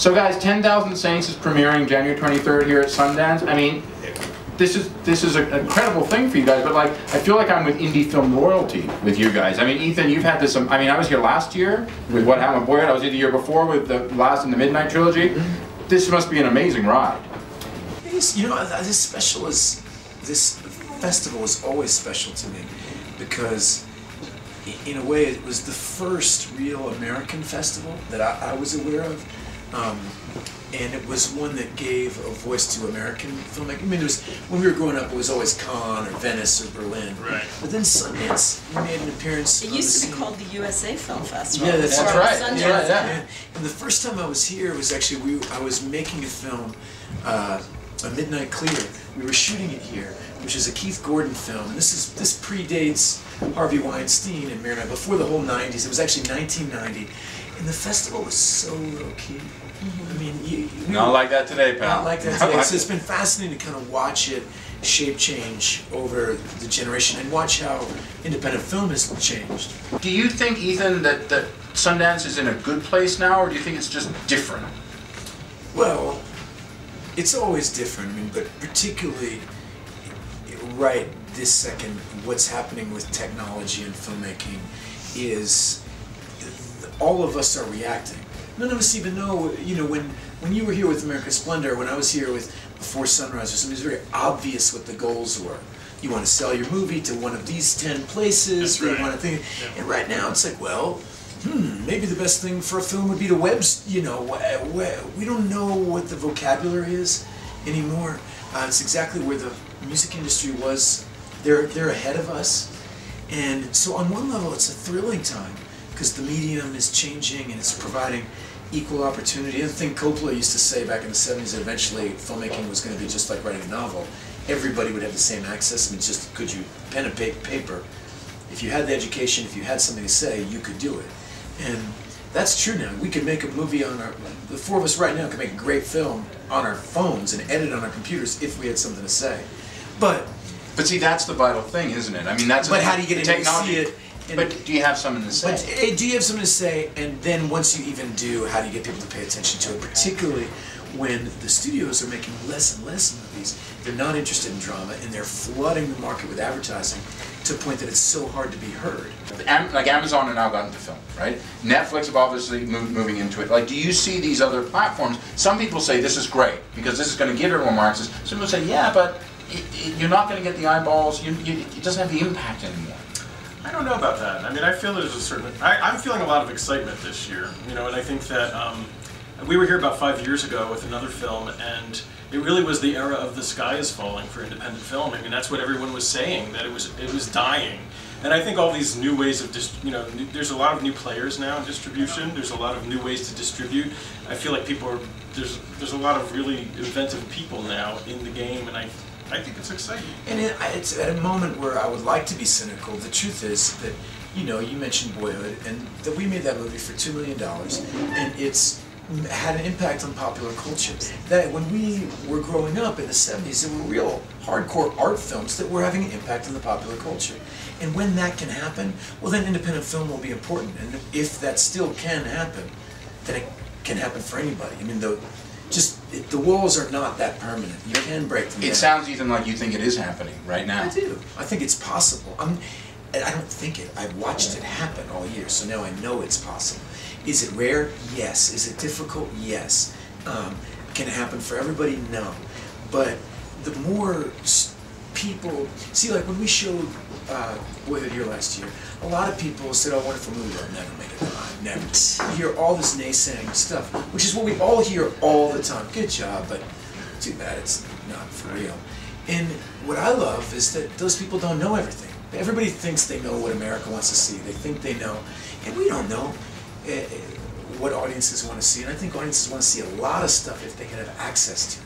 So guys, 10,000 Saints is premiering January 23rd here at Sundance. I mean, this is an incredible thing for you guys, but like, I feel like I'm with indie film royalty with you guys. I mean, Ethan, you've had this, I mean, I was here last year with What Happened with Boyhood. I was here the year before with the last in the Midnight Trilogy. This must be an amazing ride. You know, this festival is always special to me because, in a way, it was the first real American festival that I was aware of. And it was one that gave a voice to American filmmaking. I mean, it was, when we were growing up, it was always Cannes or Venice or Berlin. Right. But then Sundance made an appearance. It used to be called the USA Film Festival. Yeah, that's right. Sundance. Yeah. And the first time I was here was actually, I was making a film, A Midnight Clear. We were shooting it here, which is a Keith Gordon film. And this predates Harvey Weinstein and Mary, before the whole 90s. It was actually 1990. And the festival was so low-key. I mean, Not like that today, pal. Not like that today. So it's been fascinating to kind of watch it shape change over the generation and watch how independent film has changed. Do you think, Ethan, that Sundance is in a good place now, or do you think it's just different? Well, it's always different. I mean, but particularly right this second, what's happening with technology and filmmaking is all of us are reacting. None of us even know, you know, when you were here with American Splendor, when I was here with Before Sunrise or something, it was very obvious what the goals were. You want to sell your movie to one of these 10 places, That's right. you want to think, Yeah. and right now it's like, well, maybe the best thing for a film would be to you know, we don't know what the vocabulary is anymore. It's exactly where the music industry was. They're ahead of us. And so on one level it's a thrilling time, because the medium is changing and it's providing equal opportunity. The thing Coppola used to say back in the 70s, that eventually filmmaking was going to be just like writing a novel. Everybody would have the same access. I mean, it's just, could you pen and paper? If you had the education, if you had something to say, you could do it. And that's true now. We could make a movie on the four of us right now could make a great film on our phones and edit on our computers if we had something to say. But see, that's the vital thing, isn't it? I mean, that's. But how do you get anybody to see it? But do you have something to say? But do you have something to say? And then once you even do, how do you get people to pay attention to it? Particularly when the studios are making less and less movies. They're not interested in drama, and they're flooding the market with advertising to a point that it's so hard to be heard. Like Amazon have now gotten into film, right? Netflix have obviously moving into it. Like, do you see these other platforms? Some people say this is great because this is going to give everyone more access. Some people say, yeah, but you're not going to get the eyeballs. It doesn't have the impact anymore. I don't know about that. I mean, I feel there's a certain. I'm feeling a lot of excitement this year, you know, and I think that we were here about 5 years ago with another film, and it really was the era of the sky is falling for independent film. I mean, that's what everyone was saying, that it was dying. And I think all these new ways of there's a lot of new players now in distribution. There's a lot of new ways to distribute. I feel like people are there's a lot of really inventive people now in the game, and I think it's exciting. And it's at a moment where I would like to be cynical. The truth is that, you know, you mentioned Boyhood, and that we made that movie for $2 million, and it's had an impact on popular culture. That when we were growing up in the 70s, there were real hardcore art films that were having an impact on the popular culture. And when that can happen, well then independent film will be important. And if that still can happen, then it can happen for anybody. I mean, the walls are not that permanent. You can break them down. It sounds, Ethan, like you think it is happening right now. I do. I think it's possible. I don't think it. I've watched it happen all year, so now I know it's possible. Is it rare? Yes. Is it difficult? Yes. Can it happen for everybody? No. But the more people see, like when we showed Boyhood here last year, a lot of people said, "Oh, wonderful movie, I'll never make it. Never." You hear all this naysaying stuff, which is what we all hear all the time. Good job, but too bad it's not for real. And what I love is that those people don't know everything. Everybody thinks they know what America wants to see. They think they know, and we don't know what audiences want to see. And I think audiences want to see a lot of stuff if they can have access to it.